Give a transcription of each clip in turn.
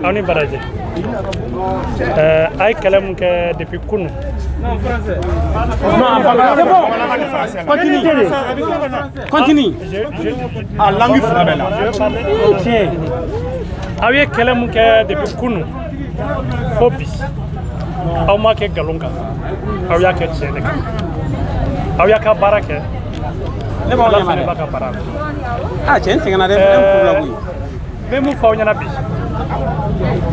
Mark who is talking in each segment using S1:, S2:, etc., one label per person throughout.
S1: On est baradé. Aïe Kalam depuis Kounou.
S2: Non, français. C'est bon. Continue. Continue.
S3: Ah, langue française là.
S1: Ok. Aïe Kalam depuis Kounou. Hobby. Aw ma kɛ galon kan aw y'a kɛ tiɲɛ de kan aw y'a ka baara kɛ
S2: ne b'aw ɲɛma
S1: b'a ka baara la
S2: ah tiɲɛ sɛgɛnna dɛ n kuru la koyi
S1: n bɛ mun fɔ aw ɲɛna bi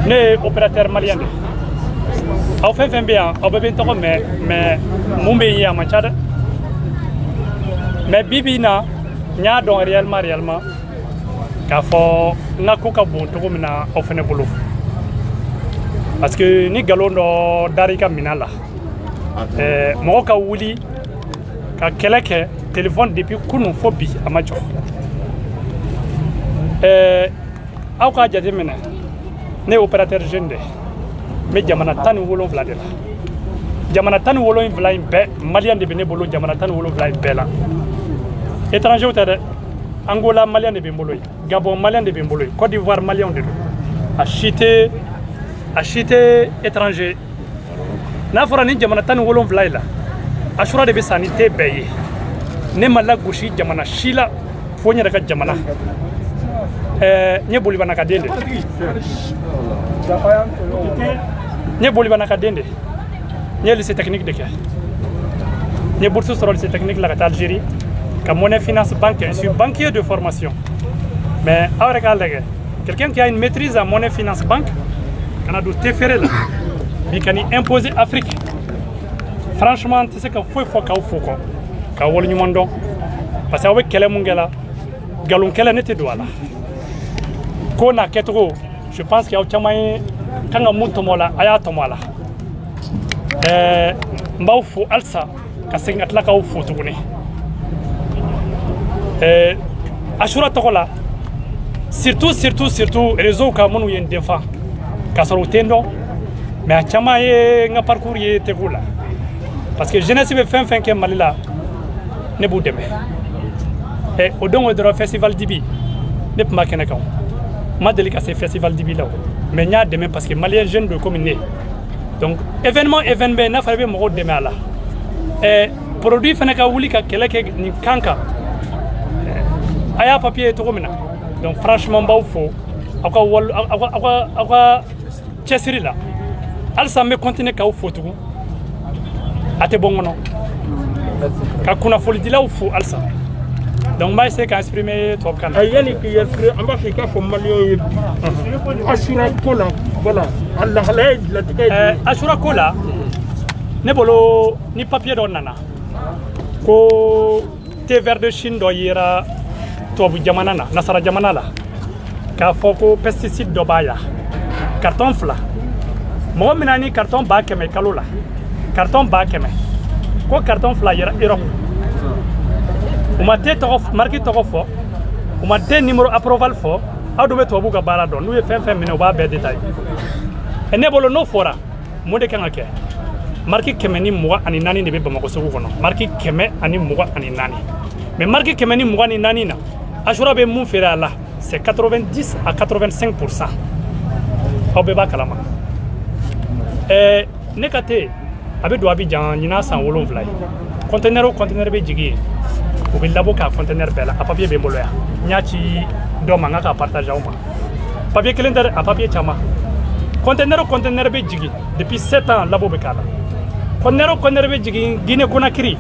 S1: ne ye opérateur malien de aw fɛn fɛn bɛ yan aw bɛɛ bɛ n tɔgɔ mɛn mais mun bɛ yen a man ca dɛ mais bi bi in na n y'a dɔn réellement k'a fɔ n ka ko ka bon cogo min na aw fɛnɛ bolo. Parce que ni galon dɔ dari ka mina la mɔgɔ ka wuli ka kɛlɛ kɛ téléphone depuis kunu fo bi a ma jɔ aw ka jate minɛ ne opérateur jeune de n bɛ jamana 17 de la jamana 17 in bɛɛ malien de bɛ ne bolo jamana 17 in bɛɛ la étranger tɛ dɛ Angola malien de bɛ n bolo yen Gabon malien de bɛ n bolo yen Côte d'Ivoire malien de don a si tɛ étranger n'a fɔra ni jamana 17 in la Asura de bɛ san ni te bɛɛ ye ne ma lagosi jamana si la fo n yɛrɛ ka jamana n ye bolibanaka den de n ye bolibanaka den de n ye lycée technique de kɛ n ye bourse sɔrɔ lycée technique la ka taa Algérie ka monnaie finance banque je suis banquier de formation mais aw yɛrɛ k'a lajɛ quelqu'un qui a une maîtrise en monnaie finance banque kana do tefere la bi kani imposer Afrique franchement tɛ se ka foyi fɔ k'aw fo kɔ ka wale ɲuman dɔn parce que aw bɛ kɛlɛ mun kɛ la galon kɛlɛ ne tɛ don a la ko n'a kɛcogo je pense que aw caman ye kan ka mun tɔmɔ la a y'a tɔmɔ a la n b'aw fo halisa ka segin ka tila k'aw fo tuguni Asura tɔgɔ la surtout réseau ka minnu ye n denfa k'a sɔrɔ u tɛ n dɔn mais a caman ye n ka parcours ye tegu la parce que jeunesse bɛ fɛn fɛn kɛ Mali la ne b'u dɛmɛ o don o dɔrɔn festival Dibi ne tun b'a kɛnɛ kan n ma deli ka se festival Dibi la mais n y'a dɛmɛ parce que malien jeune don komi ne donc événement bɛ n'a fɔra i bɛ mɔgɔw dɛmɛ a la produit fana ka wuli ka kɛlɛ kɛ nin kan kan a y'a papier ye cogo min na donc franchement n b'aw fo aw ka cɛsiri la halisa n bɛ continuer k'aw fo tugun a tɛ bɔ n kɔnɔ ka kunnafonidilaw fo halisa donc n b'a essayer ka exprimer tubabukan na.
S2: yanni k'i exprimer an b'a fɛ i k'a fɔ maliyɛnw ye bi Asura ko la voilà a lahalaya ye latigɛ ye
S1: Asura ko la ne bolo ni papier dɔ nana ko thé vert de Chine dɔ yera tubabu jamana na nasara jamana la k'a fɔ ko pesticide dɔ b'a ya carton 2 mɔgɔ min na ni carton 100 kalo la carton 100 ko carton 2 yera Europe u ma te tɔgɔ marque tɔgɔ fɔ u ma te numéro approval fɔ aw dun bɛ tubabu ka baara dɔn n'u ye fɛn fɛn minɛ u b'a bɛɛ détaillé ne bolo n'o fɔra mun de kan ka kɛ marque 124 de bɛ Bamakɔ sugu kɔnɔ marque 124 mais marque 124 na Asura bɛ mun feere a la c'est 90 à 85%. aw bɛɛ b'a kalama ne ka te a bɛ don Abidjan ɲinan san 7 ye conteneur o conteneur bɛ jigin yen u bɛ labɔ k'a conteneur bɛɛ la a papier bɛ n bolo yan n y'a ci dɔ ma n ka k'a partage aw ma papier kelen tɛ dɛ a papier caman conteneur o conteneur bɛ jigin depuis 7 ans labɔ bɛ k'a la conteneur o conteneur bɛ jigin Guinée Conakry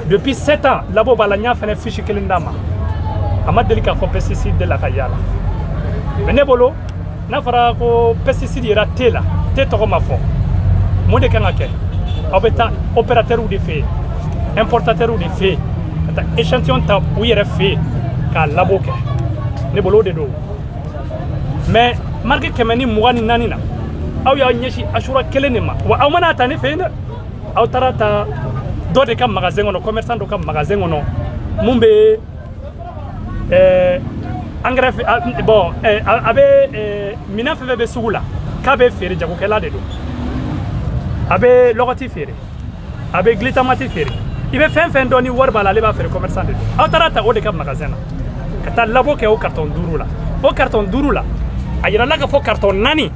S1: depuis 7 ans labɔ b'a la n y'a fɛnɛ fiche kelen d'a ma a ma deli k'a fɔ pesticide de la ka yala mais ne bolo n'a fɔra ko pesticide yera te la te tɔgɔ ma fɔ mun de kan ka kɛ aw bɛ taa opérateur de fɛ yen importateur de fɛ yen ka taa échantillon ta u yɛrɛ fɛ yen k'a labo kɛ ne bolo o de don mais marque 124 na aw y'aw ɲɛsin Asura kelen de ma wa aw mana ta ne fɛ yen dɛ aw taara ta dɔ de ka magasin kɔnɔ commerçant dɔ ka magasin kɔnɔ mun bɛ engrais bon a bɛ minɛn fɛn fɛn bɛ sugu la k'a bɛ feere jagokɛla de don a bɛ lɔgɔti feere a bɛ glutamate feere il bɛ fɛn fɛn dɔn ni wari b'a la ale b'a feere commerçant de don aw taara ta o de ka magasin na ka taa labo kɛ o carton 5 la o carton 5 la a yirala k'a fɔ carton 4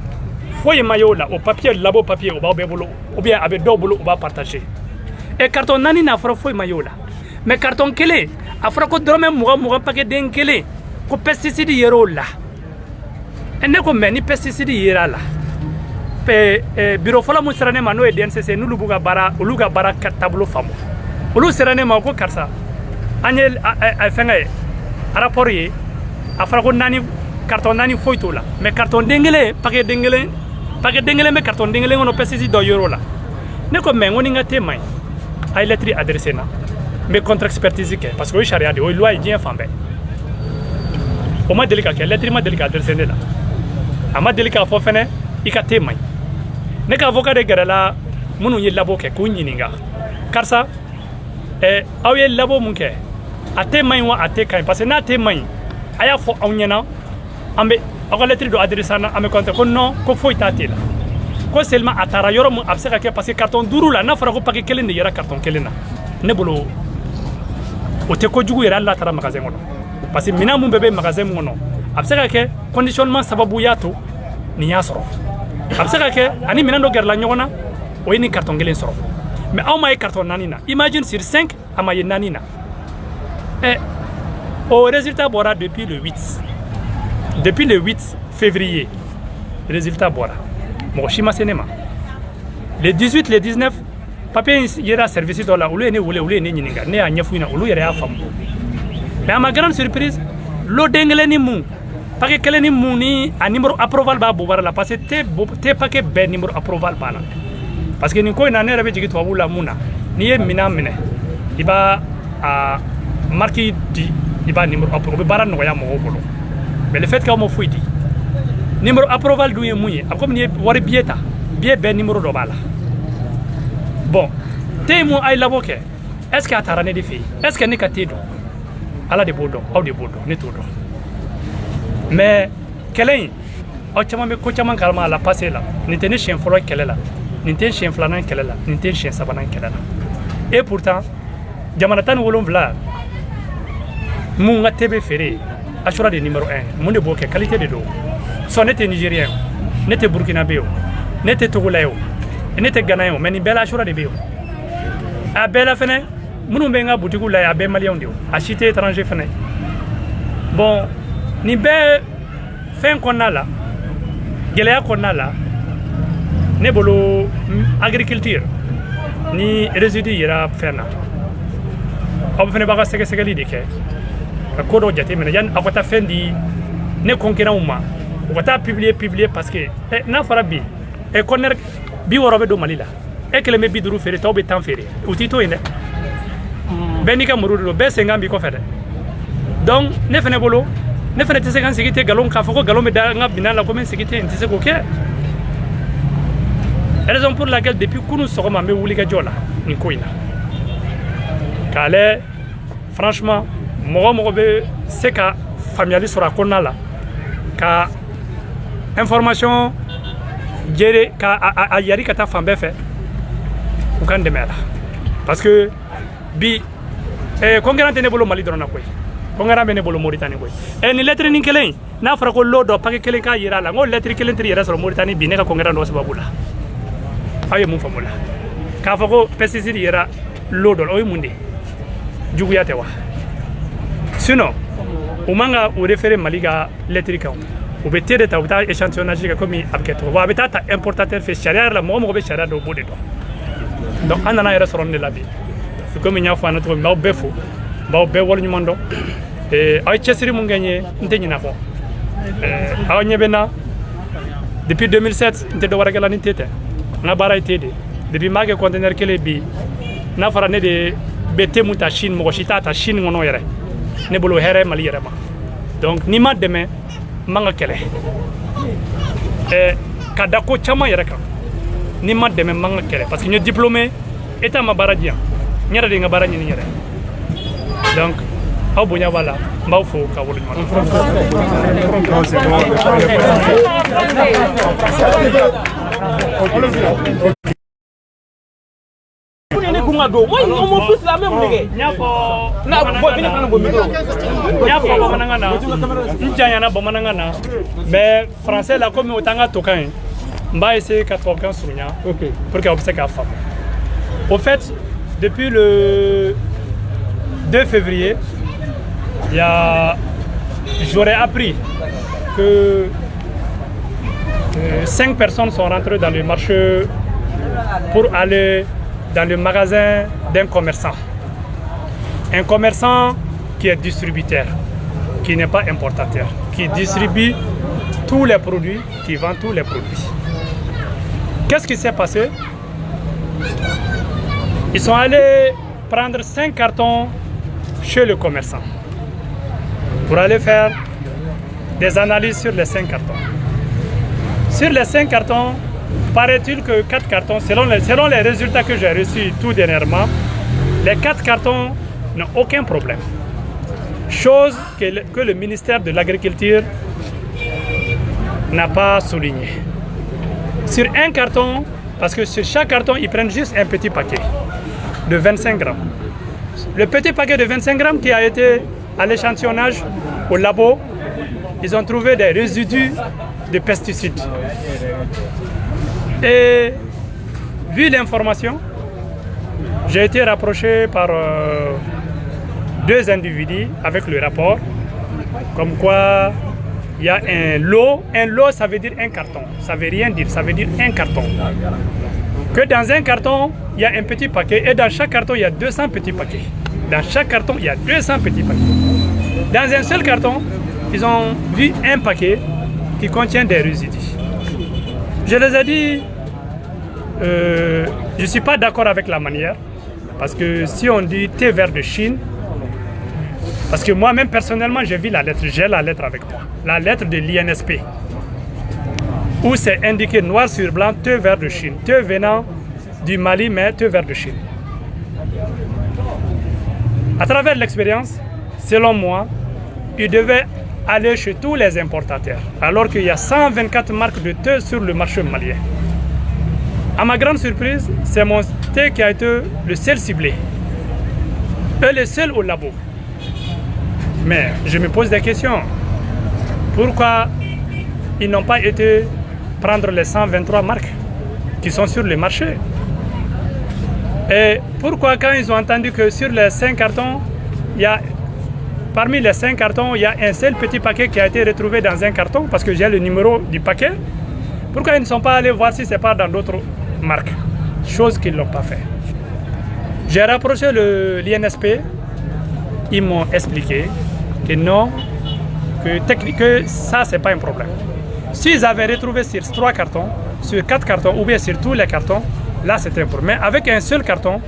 S1: foyi ma ye o la o papier labo papier o b'aw bɛɛ bolo ou bien a bɛ dɔw bolo o b'a partager et carton 4 n'a fɔra foyi ma ye o la mais carton kelen a fɔra ko dɔrɔmɛ 20 paquet den kelen ko pesticide yer'o la ne ko mais ni pesticide yera la bureau fɔlɔ mun sera ne ma n'o ye DNCC n'olu b'u ka baara taabolo faamu olu sera ne ma ko karisa an ye fɛngɛ rapport ye a fɔra ko carton 4 foyi t'o la mais carton den kelen paquet den kelen bɛ carton den kelen kɔnɔ pesticide dɔ yer'o la ne ko mais n ko ni n ka te man ɲi a ye lettre adressé n na n bɛ contre expertise kɛ parce que o ye sariya de o ye loi ye diɲɛ fan bɛɛ o ma deli ka kɛ lettre ma deli ka adressé ne la a ma deli k'a fɔ fɛnɛ i ka te man ɲi ne ka avocat de gɛrɛla minnu ye labo kɛ k'u ɲininka karisa aw ye labo mun kɛ a te man ɲi wa a te ka ɲi parce que n'a te man ɲi a y'a fɔ aw ɲɛna an bɛ aw ka lettre dɔ adressé an na an bɛ compter ko non ko foyi t'a te la ko seulement a taara yɔrɔ mun a bɛ se ka kɛ parce que carton 5 la n'a fɔra ko paquet kelen de yera carton kelen na ne bolo o tɛ kojugu yɛrɛ hali n'a taara magasin kɔnɔ parce que minɛn mun bɛɛ bɛ magasin mun kɔnɔ a bɛ se ka kɛ conditionnement sababu y'a to nin y'a sɔrɔ a bɛ se ka kɛ ani minɛn dɔ gɛrɛla ɲɔgɔn na o ye nin carton kelen sɔrɔ mais aw ma ye carton 4 na imagine sur 5 a ma ye 4 na o résultat bɔra depuis le 8 février résultat bɔra mɔgɔ si ma se ne ma le 18 le 19 papier yera service dɔ la olu ye ne wele olu ye ne ɲininka ne y'a ɲɛf'u ɲɛna olu yɛrɛ y'a faamu mais à ma grande surprise lo den kelen ni mun paquet kelen ni mun ni a numéro approval b'a bobara la parce que te paquet bɛɛ numéro approval b'a la parce que nin ko in na ne yɛrɛ bɛ jigin tubabuw la mun na n'i ye minɛn minɛ i b'a a marque di i b'a numéro approval o bɛ baara nɔgɔya mɔgɔw bolo mais le fait qu'aw ma foyi di numéro approval dun ye mun ye a komi n'i ye wari billet ta billet bɛɛ numéro dɔ b'a la bon te mun a ye labo kɛ est ce que a taara ne de fɛ yen est ce que ne ka te dɔn ala de b'o dɔn aw de b'o dɔn ne t'o dɔn mais kɛlɛ in aw caman bɛ ko caman kalama a la passé la nin tɛ ne siɲɛ fɔlɔ kɛlɛ la nin tɛ siɲɛ filanan kɛlɛ la nin tɛ siɲɛ sabanan kɛlɛ la et pourtant jamana 17 mun ka te bɛ feere Assura de numéro 1 mun de b'o kɛ qualité de don sɔn ne tɛ nigérien o ne tɛ burkinabé o ne tɛ togolais o ne tɛ ghanais o mais nin bɛɛ la Assura de bɛ yen o a bɛɛ la fɛnɛ minnu bɛ n ka boutique la a bɛɛ maliyɛnw de o a si tɛ étranger fɛnɛ bon nin bɛɛ fɛn kɔnɔna la gɛlɛya kɔnɔna la ne bolo agriculture ni résidu yera fɛn na aw fɛnɛ b'a ka sɛgɛsɛgɛli de kɛ ka ko dɔ jateminɛ yanni aw ka taa fɛn di ne concurrents ma u ka taa publier parce que n'a fɔra bi conteneur 60 bɛ don Mali la e kelen bɛ 50 feere tɔw bɛ 10 feere u t'i to yen dɛ bɛɛ n'i ka muru de don bɛɛ sen kan b'i kɔfɛ dɛ donc ne fɛnɛ bolo ne fɛnɛ tɛ se ka n sigi ten galon k'a fɔ ko galon bɛ da n ka binan la ko n bɛ n sigi ten n tɛ se k'o kɛ raison pour laquelle depuis kunu sɔgɔma n bɛ wulikajɔ la nin ko in na k'a lajɛ franchement mɔgɔ o mɔgɔ bɛ se ka faamuyali sɔrɔ a kɔnɔna la ka information jere ka a yari ka taa fan bɛɛ fɛ u ka n dɛmɛ a la parce que bi concurrent tɛ ne bolo Mali dɔrɔn na koyi concurrent bɛ ne bolo Mauritanie koyi nin lettre nin kelen in n'a fɔra ko lot dɔ paquet kelen k'a yira a la n ko lettre kelen tɛ yɛrɛ sɔrɔ Mauritanie bi ne ka concurrent dɔ sababu la aw ye mun faamu o la k'a fɔ ko pesticide yera lot dɔ la o ye mun de ye juguya tɛ wa sinon u man ka o référer Mali ka lettre kan u bɛ te de ta u bɛ taa échantillonnage kɛ komi a bɛ kɛ cogo a bɛ taa importateur fɛ sariya yɛrɛ la mɔgɔ o mɔgɔ bɛ sariya dɔn o b'o de dɔn donc an nana yɛrɛ sɔrɔ nin de la bi komi n y'a fɔ an na cogo min n b'aw bɛɛ fo n b'aw bɛɛ waleɲuman dɔn aw ye cɛsiri mun kɛ n ye n tɛ ɲinɛ kɔ aw ɲɛ bɛ n na depuis 2007 n tɛ dɔ wɛrɛ kɛ la ni te tɛ n ka baara ye te de depuis n b'a kɛ conteneur kelen bi n'a fɔra ne de bɛ te mun ta Chine mɔgɔ si t'a ta Chine kɔnɔ yɛrɛ ne bolo hɛrɛ ye Mali yɛrɛ ma donc n'i ma dɛmɛ n man ka kɛlɛ ka da ko caman yɛrɛ kan n'i ma dɛmɛ n man ka kɛlɛ parce que n ye diplômé état ma baara di yan n yɛrɛ de ye n ka baara ɲini n yɛrɛ donc aw bonya b'a la n b'aw fo ka waleɲuman dɔn
S4: Moi, on m'en pousse la même, les gars. Là, vous venez prendre vos micros.
S1: Mais français, là, comme autant à Tokan, on va essayer qu'à Tokan sur pour qu'on puisse faire. Au fait, depuis le 2 février, j'aurais appris que 5 personnes sont rentrées dans le marché pour aller dans le magasin d'un commerçant. Un commerçant qui est distributeur, qui n'est pas importateur, qui distribue tous les produits, qui vend tous les produits. Qu'est-ce qui s'est passé? Ils sont allés prendre 5 cartons chez le commerçant pour aller faire des analyses sur les 5 cartons. Sur les 5 cartons, paraît-il que 4 cartons, selon les résultats que j'ai reçus tout dernièrement, les 4 cartons n'ont aucun problème. Chose que le ministère de l'Agriculture n'a pas souligné. Sur un carton, parce que sur chaque carton, ils prennent juste un petit paquet de 25 grammes. Le petit paquet de 25 grammes qui a été à l'échantillonnage au labo, ils ont trouvé des résidus de pesticides. Et vu l'information, j'ai été rapproché par 2 individus avec le rapport, comme quoi il y a un lot. Un lot, ça veut dire un carton. Ça ne veut rien dire, ça veut dire un carton. Que dans un carton, il y a un petit paquet et dans chaque carton, il y a 200 petits paquets. Dans chaque carton, il y a 200 petits paquets. Dans un seul carton, ils ont vu un paquet qui contient des résidus. Je les ai dit, je ne suis pas d'accord avec la manière, parce que si on dit thé vert de Chine, parce que moi-même personnellement j'ai vu la lettre, j'ai la lettre avec moi, la lettre de l'INSP, où c'est indiqué noir sur blanc thé vert de Chine, thé venant du Mali mais thé vert de Chine. À travers l'expérience, selon moi, il devait aller chez tous les importateurs, alors qu'il y a 124 marques de thé sur le marché malien. À ma grande surprise, c'est mon thé qui a été le seul ciblé, et le seul au labo. Mais je me pose des questions. Pourquoi ils n'ont pas été prendre les 123 marques qui sont sur le marché? Et pourquoi quand ils ont entendu que sur les 5 cartons, parmi les 5 cartons, il y a un seul petit paquet qui a été retrouvé dans un carton, parce que j'ai le numéro du paquet, pourquoi ils ne sont pas allés voir si c'est pas dans d'autres marques? Chose qu'ils ne l'ont pas fait. J'ai rapproché l'INSP, ils m'ont expliqué que non, que ça c'est pas un problème. S'ils avaient retrouvé sur 3 cartons, sur 4 cartons ou bien sur tous les cartons, là c'est un problème. Mais avec un seul carton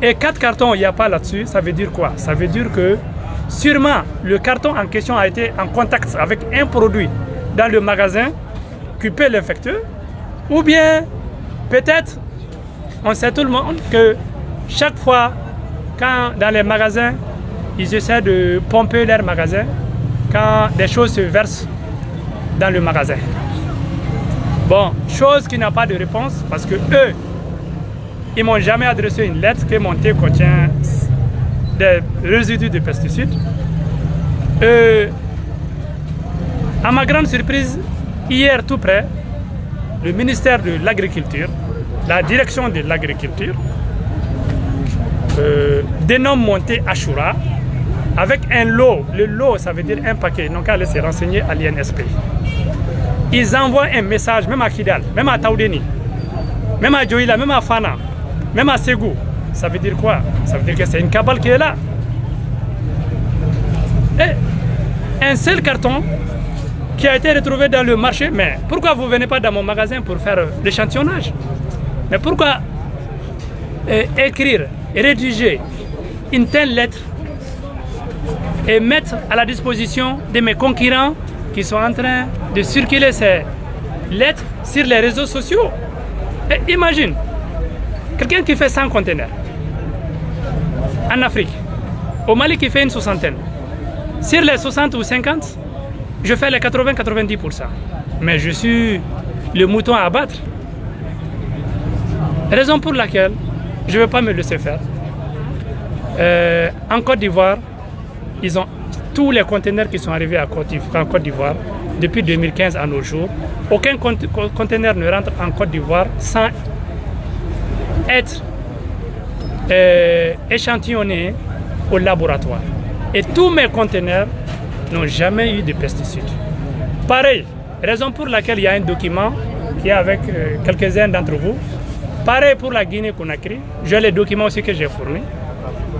S1: et 4 cartons, il n'y a pas là-dessus, ça veut dire quoi? Ça veut dire que sûrement le carton en question a été en contact avec un produit dans le magasin qui peut l'infecter, ou bien peut-être, on sait tout le monde que chaque fois quand dans les magasins, ils essaient de pomper leur magasin, quand des choses se versent dans le magasin. Bon, chose qui n'a pas de réponse, parce que eux, ils m'ont jamais adressé une lettre que mon thé contient des résidus de pesticides. À ma grande surprise, hier tout près, le ministère de l'Agriculture, la direction de l'agriculture, dénomme mon thé Ashura avec un lot. Le lot, ça veut dire un paquet. Donc, allez se renseigner à l'INSP. Ils envoient un message, même à Kidal, même à Taoudeni, même à Djoïla, même à Fana, même à Ségou. Ça veut dire quoi? Ça veut dire que c'est une cabale qui est là. Et un seul carton qui a été retrouvé dans le marché. Mais pourquoi vous ne venez pas dans mon magasin pour faire l'échantillonnage? Mais pourquoi écrire, rédiger une telle lettre et mettre à la disposition de mes concurrents qui sont en train de circuler ces lettres sur les réseaux sociaux? Et imagine, quelqu'un qui fait 100 conteneurs en Afrique, au Mali qui fait une 60aine. Sur les 60 ou 50, je fais les 80-90%. Mais je suis le mouton à abattre. Raison pour laquelle je ne vais pas me laisser faire. En Côte d'Ivoire, ils ont tous les conteneurs qui sont arrivés en Côte d'Ivoire depuis 2015 à nos jours. Aucun conteneur ne rentre en Côte d'Ivoire sans être échantillonné au laboratoire. Et tous mes conteneurs n'ont jamais eu de pesticides. Pareil, raison pour laquelle il y a un document qui est avec quelques-uns d'entre vous. Pareil pour la Guinée-Conakry, j'ai les documents aussi que j'ai fournis.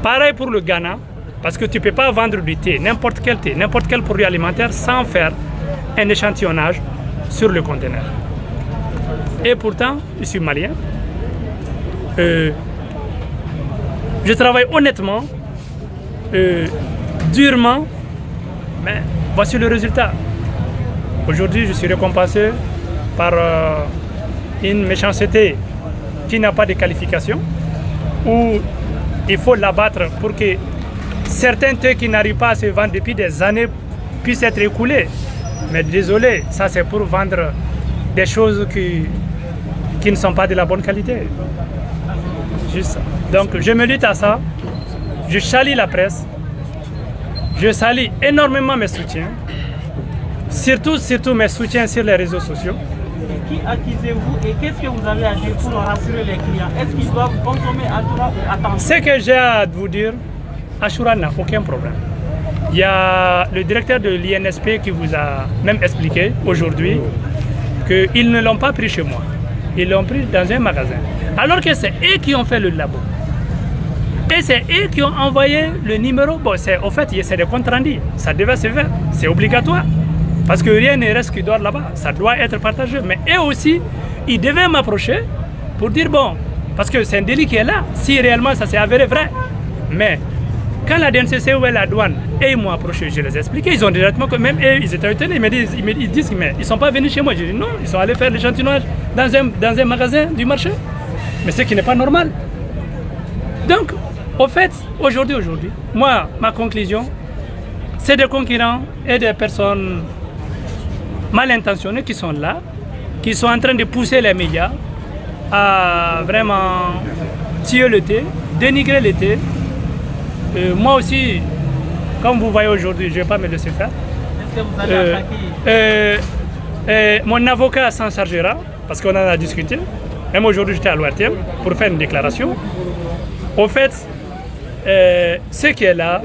S1: Pareil pour le Ghana, parce que tu ne peux pas vendre du thé, n'importe quel produit alimentaire sans faire un échantillonnage sur le conteneur. Et pourtant, je suis malien. Je travaille honnêtement, durement, mais voici le résultat. Aujourd'hui, je suis récompensé par une méchanceté qui n'a pas de qualification, où il faut l'abattre pour que certains thés qui n'arrivent pas à se vendre depuis des années puissent être écoulés. Mais désolé, ça c'est pour vendre des choses qui ne sont pas de la bonne qualité. Juste ça. Donc je me lutte à ça, je salis la presse, je salis énormément mes soutiens, surtout mes soutiens sur les réseaux sociaux.
S4: Et qui accusez-vous et qu'est-ce que vous avez à dire pour rassurer les clients? Est-ce qu'ils doivent consommer Ashura ou attendre?
S1: Ce que j'ai à vous dire, Ashura n'a aucun problème. Il y a le directeur de l'INSP qui vous a même expliqué aujourd'hui qu'ils ne l'ont pas pris chez moi. Ils l'ont pris dans un magasin. Alors que c'est eux qui ont fait le labo. Et c'est eux qui ont envoyé le numéro. Bon, au fait, c'est des comptes rendus. Ça devait se faire. C'est obligatoire. Parce que rien ne reste qui dort là-bas. Ça doit être partagé. Mais eux aussi, ils devaient m'approcher pour dire bon, parce que c'est un délit qui est là. Si réellement ça s'est avéré vrai. Mais quand la DNCC ou la douane, et ils m'ont approché, je les ai expliqué. Ils ont directement, même eux, ils étaient étonnés. Ils disent, mais ils ne sont pas venus chez moi. Je dis non, ils sont allés faire l'échantillonnage dans un magasin du marché. Mais ce qui n'est pas normal. Donc, au fait, aujourd'hui, moi, ma conclusion, c'est des concurrents et des personnes mal intentionnées qui sont là, qui sont en train de pousser les médias à vraiment tuer le thé, dénigrer le thé. Moi aussi, comme vous voyez aujourd'hui, je ne vais pas me laisser faire.
S4: Est-ce que vous allez attaquer?
S1: Mon avocat s'en chargera, parce qu'on en a discuté. Même aujourd'hui, j'étais à l'ORTM pour faire une déclaration. Au fait, ce qui est là,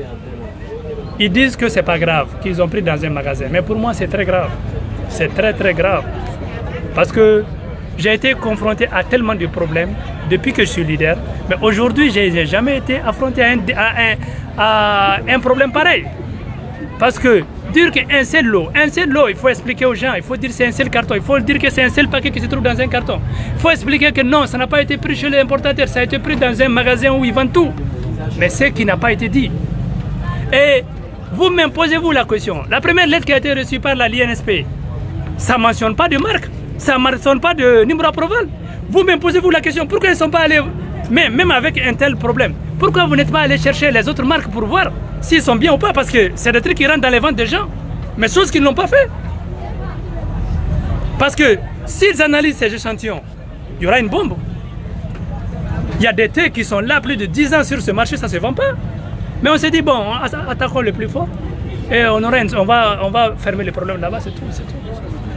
S1: ils disent que c'est pas grave, qu'ils ont pris dans un magasin. Mais pour moi, c'est très grave. C'est très très grave. Parce que j'ai été confronté à tellement de problèmes depuis que je suis leader. Mais aujourd'hui, je n'ai jamais été affronté à un problème pareil. Parce que dire qu'un seul lot, il faut expliquer aux gens, il faut dire que c'est un seul carton, il faut dire que c'est un seul paquet qui se trouve dans un carton. Il faut expliquer que non, ça n'a pas été pris chez l'importateur, ça a été pris dans un magasin où ils vendent tout. Mais ce qui n'a pas été dit. Et vous-même, posez-vous la question. La première lettre qui a été reçue par la l'INSP, ça ne mentionne pas de marque, ça ne mentionne pas de numéro approval. Vous-même, posez-vous la question, pourquoi ils ne sont pas allés, même avec un tel problème, pourquoi vous n'êtes pas allé chercher les autres marques pour voir s'ils sont bien ou pas? Parce que c'est des trucs qui rentrent dans les ventes des gens, mais choses qu'ils n'ont pas fait. Parce que s'ils analysent ces échantillons, il y aura une bombe. Il y a des thés qui sont là plus de 10 ans sur ce marché, ça ne se vend pas. Mais on s'est dit, bon, attaquons le plus fort et on va fermer le problème là-bas, c'est tout.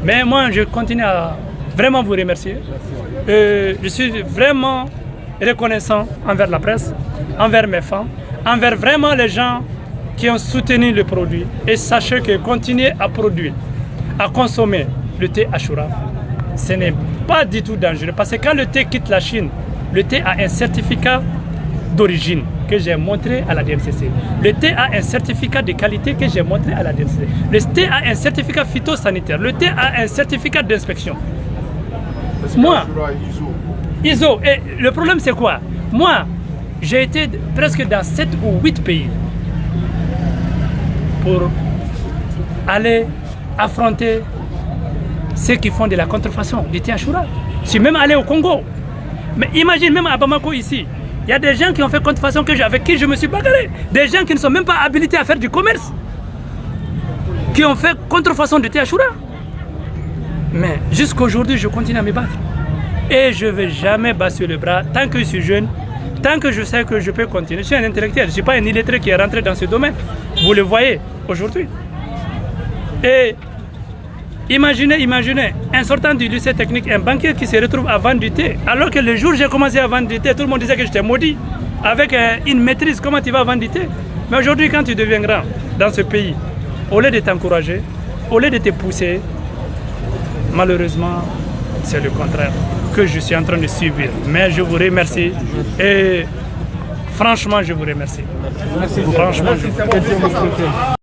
S1: Mais moi, je continue à vraiment vous remercier. Je suis vraiment reconnaissant envers la presse, envers mes fans, envers vraiment les gens qui ont soutenu le produit. Et sachez que continuer à produire, à consommer le thé Ashura, ce n'est pas du tout dangereux. Parce que quand le thé quitte la Chine, le thé a un certificat d'origine que j'ai montré à la DNCC. Le thé a un certificat de qualité que j'ai montré à la DNCC. Le thé a un certificat phytosanitaire. Le thé a un certificat d'inspection. Moi, ISO. Et le problème c'est quoi? Moi, j'ai été presque dans 7 ou 8 pays pour aller affronter ceux qui font de la contrefaçon du thé Ashura. Je suis même allé au Congo. Mais imagine, même à Bamako ici, il y a des gens qui ont fait contrefaçon avec qui je me suis bagarré. Des gens qui ne sont même pas habilités à faire du commerce, qui ont fait contrefaçon de thé Ashura. Mais jusqu'à aujourd'hui, je continue à me battre. Et je ne vais jamais baisser le bras tant que je suis jeune, Tant que je sais que je peux continuer, je suis un intellectuel, je ne suis pas un illettré qui est rentré dans ce domaine. Vous le voyez aujourd'hui. Et imaginez, un sortant du lycée technique, un banquier qui se retrouve à vendre du thé. Alors que le jour où j'ai commencé à vendre du thé, tout le monde disait que j'étais maudit. Avec une maîtrise, comment tu vas vendre du thé? Mais aujourd'hui, quand tu deviens grand dans ce pays, au lieu de t'encourager, au lieu de te pousser, malheureusement, c'est le contraire que je suis en train de subir. Mais je vous remercie et franchement, je vous remercie. Franchement, je vous remercie.